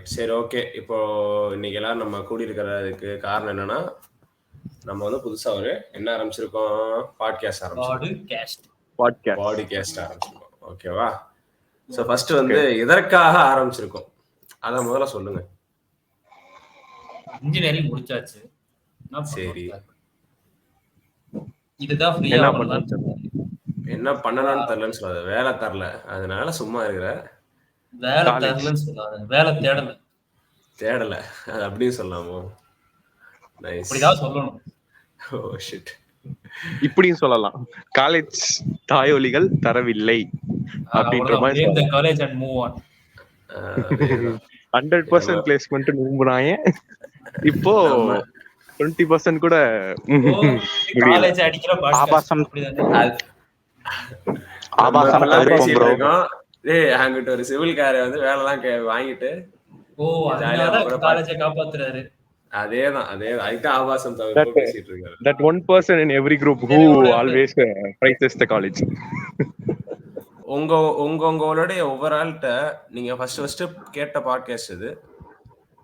Right. சரி, okay. இப்போ இன்னைக்கு எல்லாரும் நம்ம கூடியிருக்கிறதுக்கு காரணம் என்னன்னா, நம்ம வந்து புதுசா என்ன ஆரம்பிச்சிருக்கோம்? பாட்காஸ்ட் ஆரம்பிச்சிருக்கோம். பாட்காஸ்ட் ஆரம்பிச்சிருக்கோம். ஓகேவா? ஸோ ஃபர்ஸ்ட் வந்து எதற்காக ஆரம்பிச்சிருக்கோம்? அத முதல்ல சொல்லுங்க. இன்ஜினியரிங் முடிச்சாச்சு. சரி. இதுதான் ஃப்ரீயா பண்ணலாம். என்ன பண்ணணும்னு தெரியலன்னு சொல்லாத. வேலை தரல. அதனால சும்மா இருக்கிற. வேலை தரலன்னு சொல்லாத. வேலை தேடல. அது அப்படியே சொல்லலாமோ? நைஸ். அப்படிதான் சொல்லணும். Oh shit. இப்படியும் சொல்லலாம். காலேஜ் தாயொலிகள் தரவில்லை அப்படின்ற மாதிரி. இந்த college and move on. 100% placement நம்புறாங்க. இப்போ 20% கூட காலேஜ் அடிக்கிற ஆபாசம் அங்கிட்ட ஒரு சிவில் காரை வந்து வேலைலாம் வாங்கிட்டு காலேஜை காப்பாத்துறாரு. அதேதான் அதுதான் ஆபாசம் பேசிட்டு இருக்காரு. That one person in every group who always praises the college. உங்களுடைய ஓவரால்ட்ட நீங்க ஃபர்ஸ்ட் கேட்ட பாட்காஸ்ட் இது.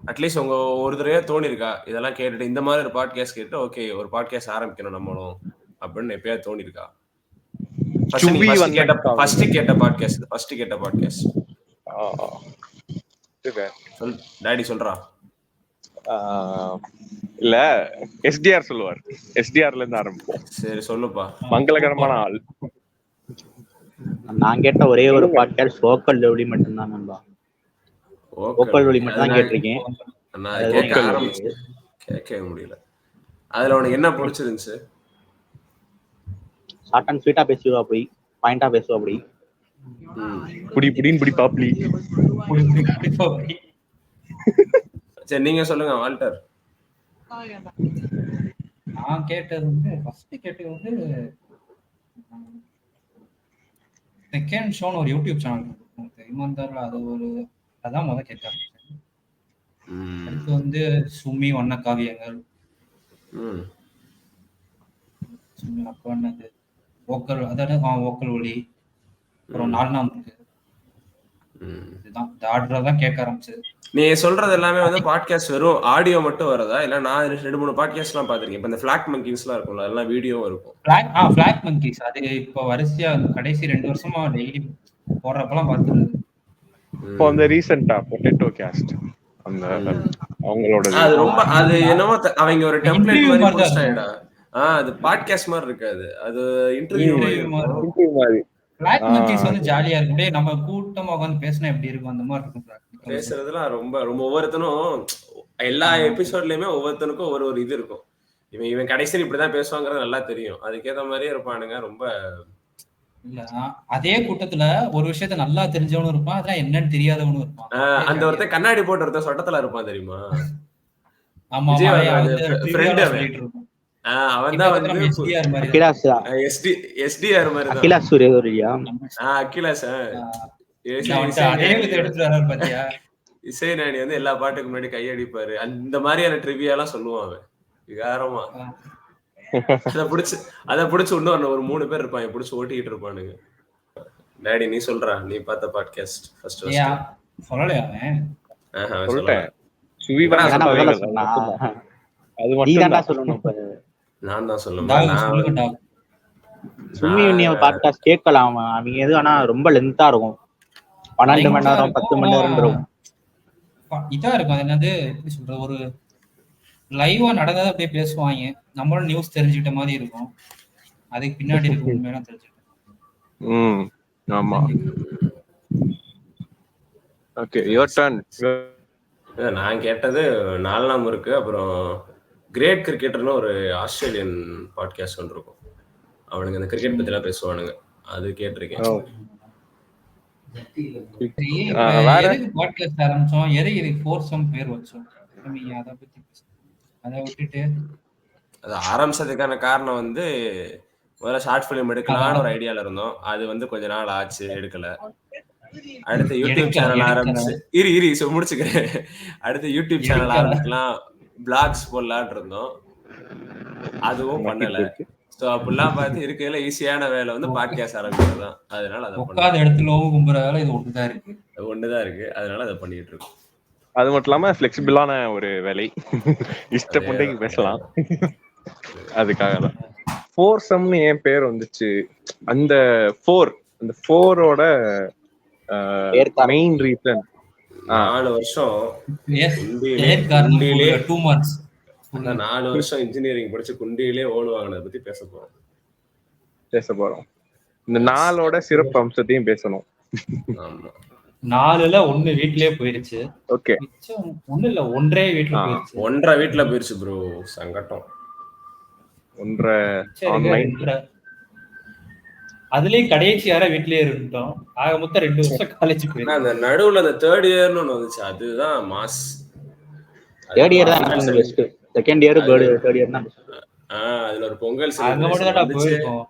அட்லீஸ்ட் உங்க ஒரு தடவை தோணிருக்கா இதெல்லாம் கேட்டுட்டு இந்த மாதிரி ஒரு பாட்காஸ்ட் கேட்டு ஓகே ஒரு பாட்காஸ்ட் ஆரம்பிக்கணும் நம்மளும் அப்படின்னு எப்பயாவது தோணிருக்கா? ஃபர்ஸ்ட் கேட்ட பாட்காஸ்ட் டாடி சொல்றா. இல்ல எஸ்டிஆர் சொல்லுவார். எஸ்டிஆர்ல இருந்து ஆரம்பிப்போம். சரி சொல்லுப்பா. மங்களகரமான ஆள். நான் கேட்ட ஒரே ஒரு பாட்காஸ்ட் வோக்கல் லவ்லி மட்டும்தான் நண்பா. வோக்கல் லவ்லி மட்டும் தான் கேட்டிருக்கேன். நான் கேட்க முடியல. அதுல உனக்கு என்ன பிடிச்சிருந்துச்சு? ஷார்ட் அண்ட் ஸ்வீட்டா பேசுவா, போய் பாயிண்டா பேசுவா. அப்படி புடி பாப்லி. சரி நீங்க சொல்லுங்க வால்டர். நான் கேட்டது வந்து ஃபர்ஸ்ட் கேட்டது வந்து செகண்ட் ஷோன்னு ஒரு யூடியூப் சேனல் இருக்கு தெரியுமாந்தாருல, அது ஒரு அதான் முதல்ல கேட்டேன். அடுத்து வந்து சுமி வண்ண காவியங்கள், அப்போ என்னது வோக்கல், அதாவது வோக்கல் ஒலி, அப்புறம் 4 நாள் இருக்கு. இதுதான் இந்த ஆர்டர் தான் கேட்க ஆரம்பிச்சது. நீ சொல்றது எல்லாமே வந்து பாட்காஸ்ட் வெறும் ஆடியோ மட்டும் வரதா? இல்ல நான் 2-3 பாட்காஸ்ட்லாம் பாத்திருக்கேன். இப்ப இந்த ஃபிளாக் மங்கீஸ்லாம் இருக்கும்ல, அதெல்லாம் வீடியோவும் இருக்கும். ஃபிளாக் மங்கீஸ் அது இப்ப வரிசையா கடைசி 2 வருஷமா டெய்லி போடுறப்பலாம் பாத்துருது. இப்போ அந்த ரீசன்ட்டா பொட்டேட்டோ காஸ்ட் அந்த அவங்களோட அது ரொம்ப அது என்னமோ அவங்க ஒரு டெம்ப்ளேட் மாதிரி போஸ்டாயிடா. அது பாட்காஸ்ட் மாதிரி இருக்காது, அது இன்டர்வியூ மாதிரி. ஃபிளாக் மங்கீஸ் வந்து ஜாலியா இருக்கும். டேய் நம்ம கூட்டமா உட்கார்ந்து பேசினா எப்படி இருக்கும் அந்த மாதிரி இருக்கும். பேசுறதுலாம் ரொம்ப ரொம்ப ஒவ்வொருத்தனும் எல்லா எபிசோட்லயுமே ஒவ்வொருத்தனுக்கும் ஒரு இது இருக்கும். இவன் கடைசியில் இப்படிதான் பேசுவாங்கிறது நல்லா தெரியும். அதுக்கேற்ற மாதிரியே இருப்பானுங்க. ரொம்ப இல்ல அதே கூட்டத்துல ஒரு விஷயத்த நல்லா தெரிஞ்சவனும் இருப்பான், அதெல்லாம் என்னன்னு தெரியாதவனும் இருப்பான். அந்த ஒருத்தன் கண்ணாடி போட்டு ஒருத்தன் சொட்டத்துல இருப்பான் தெரியுமா? ஆமா, அவன்தான் வந்து எஸ்டிஆர் மாதிரி அகிலாஷ் சூரியயா. அகிலாஷ் இசைநாணி வந்து எல்லா பாட்டுக்கு முன்னாடி கையடிப்பாரு. அந்த மாதிரியான ட்ரிவியாலாம் சொல்லுவாங்க விகாரமா. அத புடிச்சு இன்னொரு ஒரு 3 பேர் இருப்பாங்க, புடிச்சு ஓட்டிக்கிட்டு இருப்பானுங்க. டாடி நீ சொல்றா, நீ பார்த்த பாட்காஸ்ட் ஃபர்ஸ்ட் சொல்லலையா? சொல்லிட்டேன். நான் தான் சொல்லணும். சுமி பாட்காஸ்ட் கேட்கலாம். அவங்க எது ஆனா ரொம்ப லென்த்தா இருக்கும். 12 மணி நேரம் 10 மணி நேரம் இருக்கும். இதா இருக்கும். அது என்னது எப்படி சொல்றது, ஒரு லைவா நடந்ததை அப்படியே பேசுவாங்க. நம்மளும் நியூஸ் தெரிஞ்சுக்கிட்ட மாதிரி இருக்கும். அதுக்கு பின்னாடி இருக்கு உண்மையெல்லாம் தெரிஞ்சுக்கிட்டேன். ஆமா. Okay, your turn. நான் கேட்டது 4 நாள் இருக்கு. அப்புறம் கிரேட் கிரிக்கெட்டர்னு ஒரு ஆஸ்திரேலியன் பாட்காஸ்ட் ஒன்று இருக்கும். அவனுங்க அந்த கிரிக்கெட் பத்திலாம் பேசுவானுங்க, அது கேட்டிருக்கேன். பாட்காஸ்ட் ஆரம்பிச்சோம், எதுக்கு ஃபோர்சம் பேர் வச்சோம்? அதை பத்தி அதை விட்டுட்டு அது ஆரம்பிச்சதுக்கான காரணம் வந்து முதல்ல ஷார்ட் ஃபிலிம் எடுக்கலாம்னு ஒரு ஐடியால இருந்தோம். அது வந்து கொஞ்ச நாள் ஆச்சு, எடுக்கல. அடுத்து யூடியூப் சேனல் ஆரம்பிச்சு முடிச்சுக்கிறேன். அடுத்து யூடியூப் சேனல் ஆரம்பிக்கலாம், பிளாக்ஸ் போடலான் இருந்தோம், அதுவும் பண்ணல. சோ அப்படிலாம் பார்த்து இருக்கையில ஈஸியான வேலை வந்து பாட்காஸ்ட் ஆரம்பிக்கிறது தான். அதனால அதை உட்கார்ந்த இடத்துல கும்புற வேலை இது ஒண்ணுதான் இருக்கு. அதனால அதை பண்ணிட்டு இருக்கோம். அது மட்டும் இல்லாம ஃபிளெக்சிபிளான ஒரு வேலை, இஷ்டப்பண்டைக்கு பேசலாம். அதுக்காக தான் 4 செம்னு ஏன் பேர் வந்துச்சு. அந்த 4ஓட மெயின் ரீசன் 4 வருஷம் குண்டியிலே 2 months அந்த 4 வருஷம் இன்ஜினியரிங் படிச்சு குண்டியிலே ஓடுவாங்க பத்தி பேச போறோம். இந்த 4ஓட சிறப்பு அம்சத்தையும் பேசணும். ஆமா 4ல 1 வீட்லயே போயிருச்சு. ஓகே, மிச்சம் 1 இல்ல 1.5 வீட்ல போயிருச்சு. 1.5 வீட்ல போயிருச்சு ப்ரோ, சங்கடம். 1.5 ஆன்லைன், அதுலயும் கடைசி யாரா வீட்லயே இருந்துட்டோம். ஆக மொத்தம் 2 வருஷம் காலேஜ் போயிருச்சு. அந்த நடுவுல அந்த 3rd இயர்னு ஒண்ணு வந்துச்சு, அதுதான் மாஸ். 3rd இயர் தான் நம்ம best. 2nd year 3rd year தான் பெஸ்ட். அதுல ஒரு பொங்கல் அங்க மட்டும் தான் போயிருக்கோம்.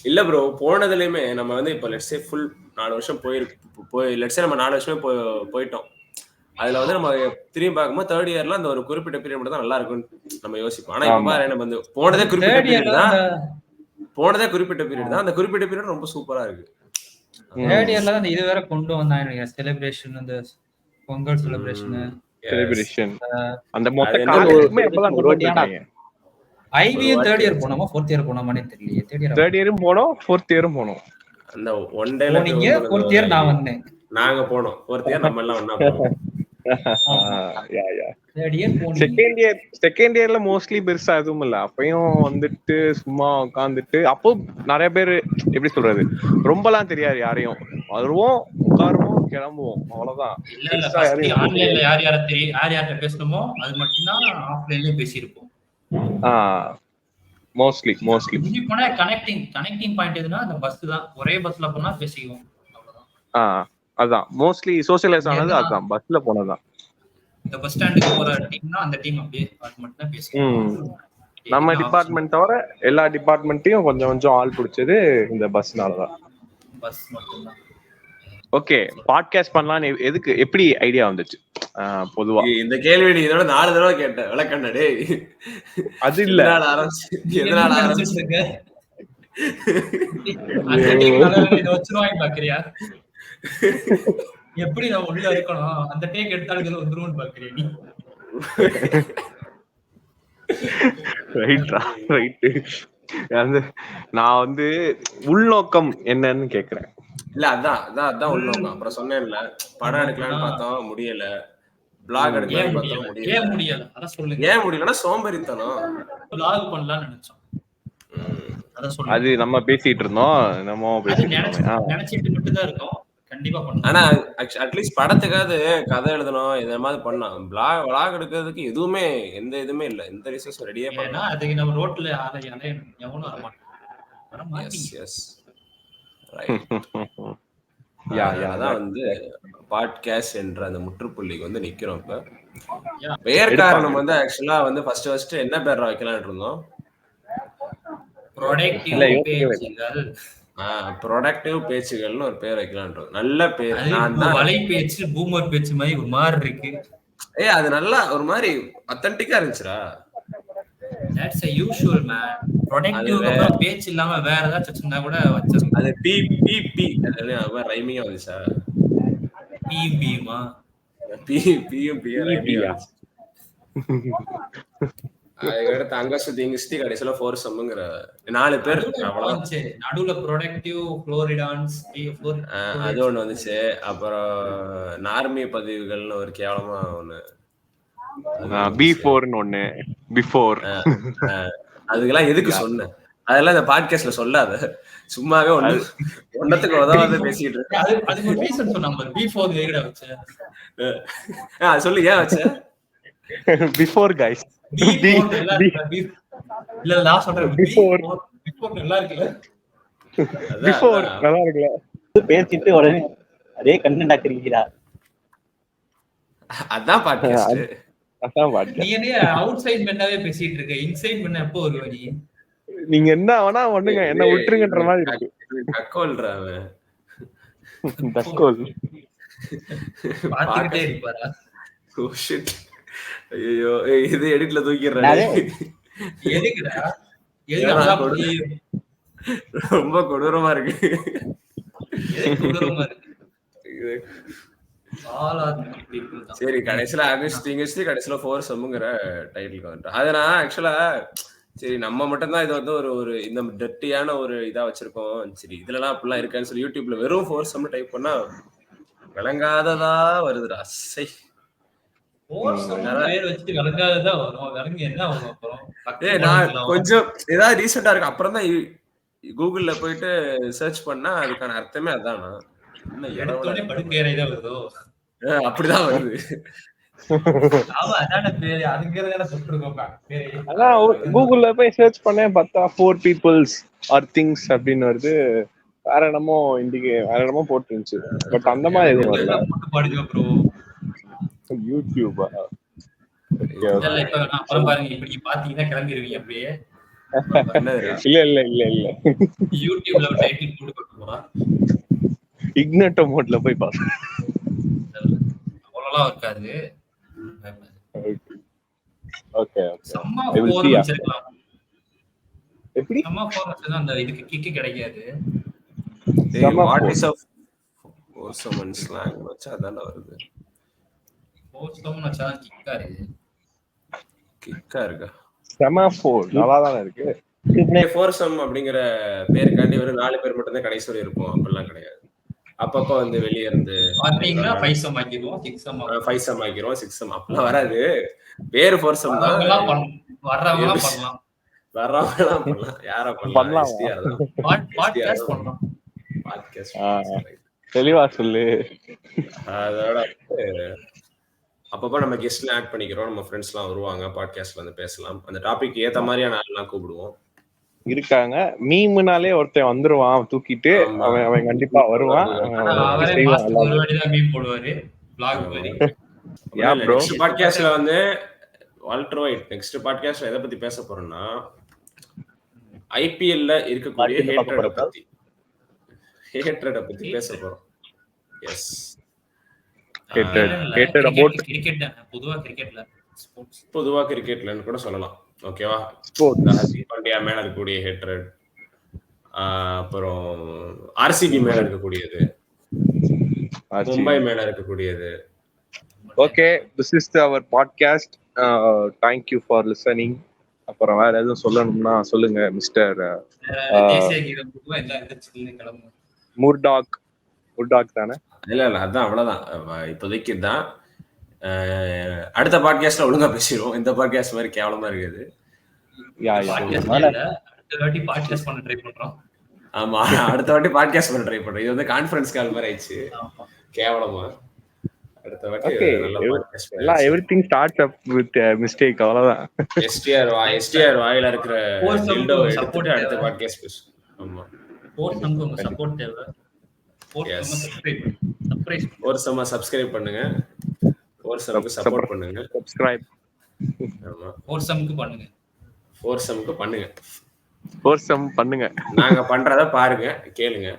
இல்ல ப்ரோ, போனதுலயுமே நம்ம வந்து இப்ப லெட்ஸ் சே ஃபுல் 4 வருஷம் போய் லெட்ஸ் சே நம்ம 4 வருஷமே போயிட்டோம். அதுல வந்து நம்ம திரும்பி பார்க்கும்போது 3rd இயர்ல அந்த ஒரு குறிப்பிட்ட பீரியட் மட்டும் தான் நல்லா இருக்கும்னு நம்ம யோசிப்போம். ஆனா இப்ப பாரு, நம்ம வந்து போனதே குறிப்பிட்ட பீரியட் தான், அந்த குறிப்பிட்ட பீரியட் ரொம்ப சூப்பரா இருக்கு. 3rd இயர்ல தான் இது வேற கொண்டு வந்தாங்க, செலிப்ரேஷன், அந்த பொங்கல் செலிப்ரேஷன், அந்த மொத்த காலேஜ்மே அப்பதான் கொண்டு வந்தாங்க. ஐவி 3rd இயர் போனோமா 4th இயர் போனோமானே தெரியல. 3rd இயரும் போனோம், 4th இயரும் போனோம். அந்த ஒன் டேல நீங்க 4th இயர் நான் வந்தேன், நாங்க போனோம். 4th இயர் நம்ம எல்லாம் ஒண்ணா போனோம். செகண்ட் இயர்ல மோஸ்ட்லி பெருசா எதுவும் இல்ல. அப்பயும் வந்துட்டு சும்மா உட்காந்துட்டு, அப்போ நிறைய பேரு எப்படி சொல்றது, ரொம்பலாம் தெரியாது யாரையும். வருவோம், உட்காருவோம், கிளம்புவோம், அவ்வளவுதான். ஆன்லைன்ல யார் யார்கிட்ட பேசணுமோ அது மட்டும்தான் ஆஃப்லைன்லயே பேசியிருப்போம். மோஸ்ட்லி போனா கனெக்டிங் பாயிண்ட் எதுனா அந்த பஸ் தான். ஒரே பஸ்ல போனா பேசிக்குவோம், அவ்வளவுதான். அதான் மோஸ்ட்லி சோஷியலைஸ் ஆனது அதான், பஸ்ல போனதான். இந்த பஸ் ஸ்டாண்டுக்கு போற டீம்னா அந்த டீம் அப்படியே அது மட்டும் தான் பேசிக்குவோம். நம்ம டிபார்ட்மெண்ட் தவிர எல்லா டிபார்ட்மெண்ட்டையும் கொஞ்சம் கொஞ்சம் ஆள் பிடிச்சது இந்த பஸ்னாலதான். பஸ் மட்டும் தான். ஓகே, பாட்காஸ்ட் பண்ணலாம்னு எதுக்கு எப்படி ஐடியா வந்துச்சு? பொதுவா இந்த கேள்வி நீ இதோட 4 தடவை கேட்ட விளக்கண்ணா. டேய் அது இல்ல, எதனால ஆரம்பிச்சிருக்க? அந்த டீம் நல்லா வச்சிருவாங்க பாக்குறியா? எப்படி நான் உள்ள இருக்கணும், அந்த டேக் எடுத்தாலும் வந்துருவோம்னு பாக்குறியா நீ? நான் வந்து உள்நோக்கம் என்னன்னு கேக்குறேன். இல்ல அதான் உள்நோக்கம். அப்புறம் சொன்னேன்ல, படம் எடுக்கலாம்னு பார்த்தோம், முடியல. பிளாக் எடுக்கலாம்னு பார்த்தோம், முடியல. அத சொல்லுங்க, ஏன் முடியலன்னா சோம்பேறித்தனம். பிளாக் பண்ணலாம்னு நினைச்சோம், அத சொல்லுங்க. அது நம்ம பேசிட்டு இருந்தோம், நம்ம நினைச்சிட்டு மட்டும் தான் இருக்கோம். கண்டிப்பா பண்ணலாம். ஆனா அட்லீஸ்ட் படத்துக்காவது கதை எழுதணும், இந்த மாதிரி பண்ணலாம். பிளாக் எடுக்கிறதுக்கு எதுவுமே எந்த இதுவுமே இல்ல, எந்த ரிசோர்ஸ் ரெடியே பண்ணலாம். அதுக்கு நம்ம ரோட்ல எவனும் வர மாட்டான். அதான் வந்து பாட்காஸ்ட் என்ற அந்த முற்றுப்புள்ளிக்கு வந்து நிக்கிறோம். இப்ப பெயர் காரணம் வந்து ஆக்சுவலா வந்து ஃபர்ஸ்ட் என்ன பேர் வைக்கலாம்னு இருந்தோம். ப்ரொடக்டிவ் பேச்சுகள்னு ஒரு பேர் வைக்கலாம்ன்றோம். நல்ல பேர். நான் தான் வலை பேச்சு, பூமர் பேச்சு மாதிரி ஒரு மாதிரி இருக்கு. அது நல்லா ஒரு மாதிரி அத்தன்டிக்கா இருந்துச்சுடா. That's a usual man. Productive அப்புறம் பேச்சு இல்லாம வேற ஏதாவது வச்சிருந்தா கூட வச்சிருந்தா. அது பி அது ரைமிங்கா வந்துச்சா? பிமா ரைமிங்கா. அதுக்கடுத்து அங்கஸ்தி இங்கிஸ்தி கடைசியில 4 செம்ங்கிற 4 பேர் அவ்வளவுதான். நடுவுல ப்ரொடக்டிவ் ஃப்ளோரிடான்ஸ் அது ஒண்ணு வந்துச்சு. அப்புறம் நார்மி பதிவுகள்னு ஒரு கேவலமா ஒண்ணு, B4ன்னு ஒண்ணு, பிஃபோர். அதுக்கெல்லாம் எதுக்கு சொன்ன? அதெல்லாம் இந்த பாட்காஸ்ட்ல சொல்லாத, சும்மாவே ஒன்னத்துக்கு உதவாத பேசிட்டு இருக்க. அதுக்கு ஒரு ரீசன் சொன்னாங்க. B4 எங்கடா வச்ச? சொல்லு, ஏன் வச்ச? Before guys. இல்ல நான் சொல்றேன், பிஃபோர் நல்லா இருக்குல. பிஃபோர் நல்லா இருக்குல. பேசிட்டு உடனே அதே கண்டென்ட் ஆக்குறீங்கடா. அதான் பாட்காஸ்ட். நீ என்ன அவுட் சைடு மென்னாவே பேசிட்டு இருக்க, இன்சைட் மென்ன எப்போ வருவ நீ? நீங்க என்ன வேணா பண்ணுங்க, என்ன விட்டுருங்கன்ற மாதிரி இருக்கு. கக்கோல்றாவே டஸ்கோல் பாத்துக்கிட்டே இருப்பாரா? Oh shit. ஐயோ, இது எடிட்ல தூக்கிடுறானே. எதுக்குடா? ரொம்ப கொடூரமா இருக்கு. கொடூரமா இருக்கு. ஆல் ஆர் பீப்புள் தான். சரி கடைசியில அகஸ்ட் கடைசியில ஃபோர்சம்ங்கிற டைட்டில் வந்துட்டோம். அதை நான் ஆக்சுவலா சரி நம்ம மட்டும்தான் இது வந்து ஒரு ஒரு இந்த டெட்டியான ஒரு இதா வச்சிருக்கோம். சரி இதுலலாம் அப்படிலாம் இருக்கான்னு சொல்லி யூடியூப்ல வெறும் ஃபோர்சம் டைப் பண்ணா விளங்காததா வருதுடா. சை பேர் வச்சுட்டு விளங்காததான் வரும். விளங்கி என்ன வரும் அப்புறம்? நான் கொஞ்சம் ஏதாவது ரீசெண்டா இருக்கு அப்புறம் தான் கூகுள்ல போயிட்டு சர்ச் பண்ணா அதுக்கான அர்த்தமே அதானா. எடுத்தோடனே படுக்கையறை தான் வருதோ? அப்படிதான் வருது. ஆமா அதான பேரு. அதுங்கிறதான சொல்லிருக்கோம் பேரு. அதான் கூகுள்ல போய் சர்ச் பண்ணேன் பார்த்தா 4 peoples or things அப்படின்னு வருது. வேற என்னமோ வேற என்னமோ போட்டுருந்துச்சு. பட் அந்த மாதிரி எதுவும் வரல. போட்டு பாடுங்க ப்ரோ. யூடியூபா? இல்ல இப்ப நான் அப்புறம் பாருங்க. இப்ப நீங்க பாத்தீங்கன்னா கிளம்பிடுவீங்க அப்படியே. இல்ல யூடியூப்ல ஒரு டைட்டில் போட்டு போட்டுமா இக்னட்டோ மோட்ல போய் பாருங்க. அவ்வளவுலாம் இருக்காது. ஓகே சம்மா I will போர் see. வச்சிருக்கலாம். எப்படி சம்மா போர் வச்சா அந்த இதுக்கு கிக்கு கிடைக்காது. வாட் இஸ் ஆஃப் ஃபோர்சம் ஸ்லாங் வச்சா அதான வருது. ஃபோர்சம் வச்சா கிக்கா இருக்கு. கிக்கா இருக்கா? செமாஃபோர் நல்லா தான இருக்கு. ஃபோர்சம் அப்படிங்கிற பேருக்காண்டி ஒரு 4 பேர் மட்டும் தான் கடைசி வரை இருப்போம். அப்படிலாம் கிடையாது. அப்பப்ப வந்து வெளியே இருந்து பாத்தீங்கன்னா 5 சம் ஆக்கிடுவோம், 6 சம் 5 சம் ஆக்கிடுவோம், 6 சம் அப்படிலாம் வராது. பேரு ஃபோர்சம் தான். வர்றவங்கலாம் பண்ணலாம். வர்றவங்கலாம் பண்ணலாம். யாரா பண்ணலாம். பாட்காஸ்ட் பண்ணலாம். தெளிவா சொல்லு. அதோட அப்பப்போ நம்ம கெஸ்ட்லாம் ஆட் பண்ணிக்கிறோம். நம்ம ஃப்ரெண்ட்ஸ்லாம் வருவாங்க, பாட்காஸ்ட்ல வந்து பேசலாம். அந்த டாபிக் ஏத்த மாதிரியான ஆள்லாம் கூப்பிடுவோம். இருக்காங்க. மீம்னாலே ஒருத்தன் வந்துருவான் தூக்கிட்டு. அவன் கண்டிப்பா வருவான். நெக்ஸ்ட் பாட்காஸ்ட்ல வந்து வால்டர் ஒயிட் நெக்ஸ்ட் பாட்காஸ்ட்ல எதை பத்தி பேச போறோம்னா ஐபிஎல்ல இருக்கக்கூடிய ஹேட்ரட பத்தி பேச போறோம். எஸ் பொதுவா கிரிக்கெட்லன்னு கூட சொல்லலாம். ஓகேவா? ஹர்திக் பாண்டியா மேல இருக்கக்கூடிய ஹேட்ரட், அப்புறம் ஆர்சிபி மேல இருக்கக்கூடியது, மும்பை மேல இருக்கக்கூடியது. Okay, this is our podcast. Thank you for listening. அப்புறம் வேற எதுவும் சொல்லணும்னா சொல்லுங்க மிஸ்டர் முர்டாக் தானே? இல்ல அதான் அவ்வளவுதான் இப்போதைக்கு தான். அடுத்த பாட்காஸ்ட்ல ஒழுங்கா பேசிடுவோம். இந்த பாட்காஸ்ட் மாதிரி கேவலமா இருக்குது. ஆமா, அடுத்த வாட்டி பாட்காஸ்ட் பண்ண ட்ரை பண்றோம். இது வந்து கான்ஃபரன்ஸ் கால் மாதிரி ஆயிடுச்சு, கேவலமா. அடுத்த வாட்டி எல்லாம் everything starts up with mistake. அவ்வளவுதான். எஸ்டிஆர் வாயில இருக்கிற டில்டோ எடுத்துட்டு அடுத்த பாட்காஸ்ட் பேசுவோம். ஆமா, சப்போர்ட் தேவை. ஒரு சம சப்ஸ்கிரைப் பண்ணுங்க. ஒரு சமக்கு சப்போர்ட் பண்ணுங்க. சப்ஸ்கிரைப். ஆமா, ஒரு சமக்கு பண்ணுங்க. ஒரு சமக்கு பண்ணுங்க. ஒரு சம் பண்ணுங்க. நாங்க பண்றத பாருங்க, கேளுங்க.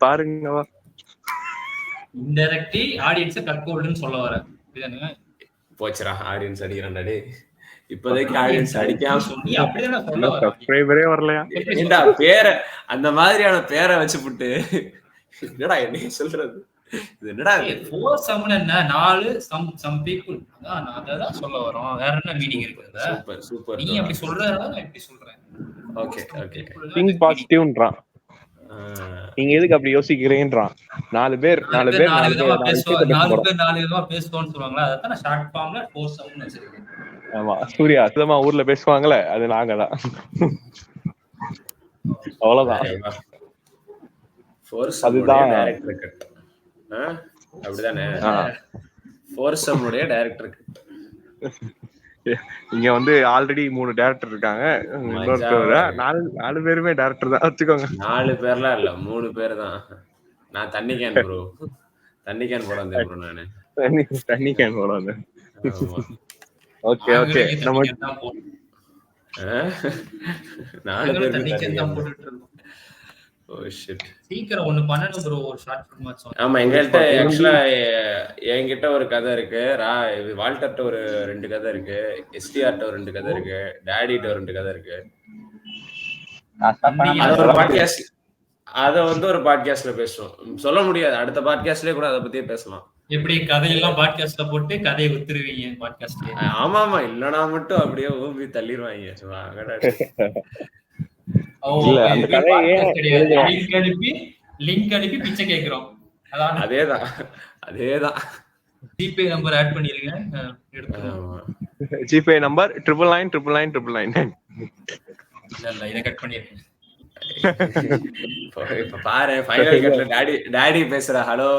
பாருங்க. இன்டைரக்ட்லி ஆடியன்ஸ் கட்கோல்ட்னு சொல்ல வரேன். இதுதானே? போச்சுடா, ஆடியன்ஸ் அடிக்கிறான்டா டேய். இப்போதைக்கு ஆடியன்ஸ் அடிக்காம நீ அப்படியே சொல்ல வர. சப்ஸ்கிரைபரே வரலையா? ஏண்டா பேரை அந்த மாதிரியான பேரை வச்சுப்புட்டு என்னடா என்ன சொல்றது? இது என்னடா ஃபோர் சம்னா என்ன? 4 சம் பீப்பிள். அதான் நான் அத சொல்ல வரோம். வேற என்ன மீனிங் இருக்குதா? Super super. நீ அப்படி சொல்றதா நான் எப்படி சொல்றேன்? Okay okay. திங்க் பாசிட்டிவ்ன்றான். நீங்க எதுக்கு அப்படி யோசிக்கிறீங்கன்றான். 4 பேர் 4 விதமா பேசுவாங்க. 4 பேர் 4 விதமா பேசுவான்னு சொல்லுவாங்களா? அத நான் ஷார்ட் ஃபார்ம்ல ஃபோர் சம்னு வச்சிருக்கேன். ஆமா, சூர்யா சுத்தமா ஊர்ல பேசுவாங்கல, அது நாங்க தான். அவ்வளவுதான். ஃபோர் சம் அதுதான் டைரக்டர் கட். அப்படிதானே? ஃபோர் சம் உடைய டைரக்டர் கட். இங்க வந்து ஆல்ரெடி 3 டைரக்டர் இருக்காங்க. இன்னொருத்தர் 4 பேருமே டைரக்டர் தான் வச்சுக்கோங்க. 4 பேர்லாம் இல்ல, 3 பேர் தான். நான் தண்ணி கேன் ப்ரோ, தண்ணி கேன் போட வந்தேன் ப்ரோ. நானு தண்ணி கேன் போட வந்தேன். Okay okay. நம்ம 4 பேர் தண்ணி கேன் போட்டுட்டு இருக்கோம். Oh shit. சீக்கிரம் ஒன்னு பண்ணனும் ப்ரோ, ஒரு ஷார்ட் ஃபிலிம் ஆச்சு. ஆமா, எங்கள்கிட்ட ஆக்சுவலா என்கிட்ட ஒரு கதை இருக்கு, வால்டர்ட்ட ஒரு 2 கதை இருக்கு, எஸ்டிஆர்ட்ட ஒரு 2 கதை இருக்கு, டாடிட்ட ஒரு 2 கதை இருக்கு. அத வந்து ஒரு பாட்காஸ்ட்ல பேசுவோம். சொல்ல முடியாது. அடுத்த பாட்காஸ்ட்லயே கூட அத பத்தியே பேசலாம். எப்படி கதையெல்லாம் பாட்காஸ்ட்ல போட்டு கதையை வித்துருவீங்க பாட்காஸ்ட்ல. ஆமாமா. இல்லனா மட்டும் அப்படியே ஊம்பி தள்ளிடுவாங்க. இல்ல அந்த கதையே லிங்க் அனுப்பி பிச்சை கேக்குறோம். அதேதான் அதேதான். ஜிபே நம்பர் ஆட் பண்ணிருங்க. GPay number 9999999. இல்ல இத கட் பண்ணிருங்க. இப்ப பாரு ஃபைனல் கட்ல டாடி பேசுற ஹலோ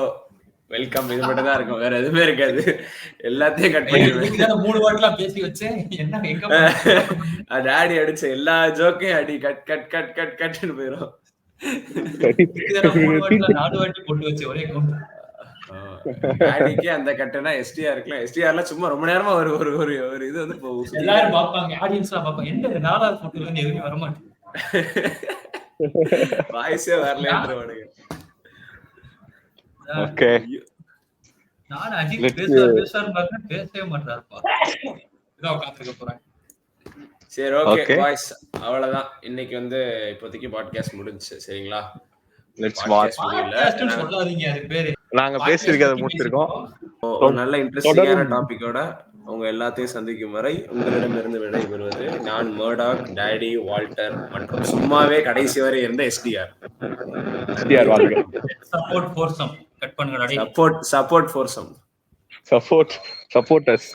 வெல்கம் இது மட்டும் தான் இருக்கும், வேற எதுவுமே இருக்காது. எல்லாத்தையும் கட் பண்ணிடுவேன். 3 வாட்டிலாம் பேசி வச்சேன். என்ன எங்க டாடி அடிச்ச எல்லா ஜோக்கையும் அடி கட் கட் கட் கட் கட்னு போயிடும். 4 வாட்டி போட்டு வச்ச ஒரே கவுண்ட். டாடிக்கே அந்த கட்டனா எஸ்டிஆர் இருக்கலாம். எஸ்டிஆர்ல சும்மா ரொம்ப நேரமா ஒரு ஒரு ஒரு இது வந்து போகும். எல்லாரும் பாப்பாங்க, ஆடியன்ஸ்லாம் பாப்பாங்க. என்ன 4வது போட்டோல இருந்து எதுவுமே வர மாட்டேங்குது. வாய்ஸே வரலன்றவனுங்க. ஓகே நான் அஜித் பேசுவார் பார்த்தா பேசவே மாட்டாருப்பா. இதோ உட்கார்ந்திருக்க போறேன். சரி ஓகே பாய்ஸ், அவ்வளவுதான் இன்னைக்கு வந்து இப்போதைக்கு பாட்காஸ்ட் முடிஞ்சுச்சு. சரிங்களா? Let's watch. சொல்லாதீங்க அது பேரு. நாங்க பேசிருக்கத முடிச்சிருக்கோம். ஒரு நல்ல இன்ட்ரெஸ்டிங்கான டாபிக்கோட உங்க எல்லாத்தையும் சந்திக்கும் வரை உங்களிடமிருந்து விடைபெறுவது நான் மர்டாக், டாடி, வால்டர் மற்றும் சும்மாவே கடைசி வரை இருந்த எஸ்டிஆர். சப்போர்ட் ஃபோர்சம் கட் பண்ணுங்க. சப்போர்ட் ஃபோர்சம் சப்போர்ட் அஸ்.